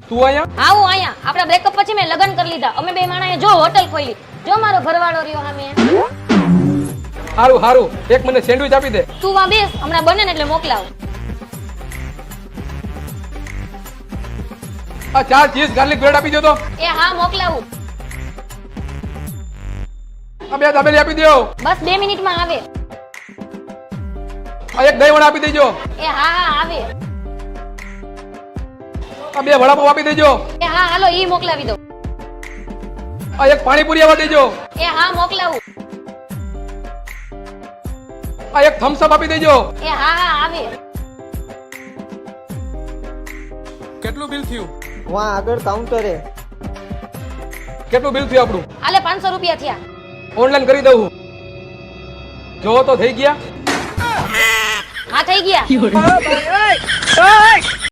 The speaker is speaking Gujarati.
તું અહીંયા હા હું અહીંયા આપણા બ્રેકઅપ પછી મેં લગ્ન કરી લીધા. અમે બે માણાએ જો હોટલ ખોલી. જો મારો ઘરવાળો રહ્યો સામે. હારું હારું એક મને સેન્ડવિચ આપી દે. તું વા બેસ, હમણાં બને ને એટલે મોકલાવ. આ 4 ચીઝ ગાર્લિક બ્રેડ આપી દો તો. એ હા મોકલાવું. આ 2 દાબેલી આપી દો. બસ 2 મિનિટમાં આવે. આ એક દહીં વડા આપી દેજો. એ હા હા આવે. આ 2 વડાપાવ આપી દેજો. એ હા હાલો ઈ મોકલાવી દો. આ એક પાણીપુરી આવવા દેજો. એ હા મોકલાવું. આ એક થમ્સ અપ આપી દેજો. એ હા હા આવે. કેટલું બિલ થયું? વहाँ આગળ કાઉન્ટરે કેટલું બિલ થયું આપણું? આલે 500 રૂપિયા થયા. ઓનલાઈન કરી દઉં. જો તો થઈ ગયા. હા થઈ ગયા.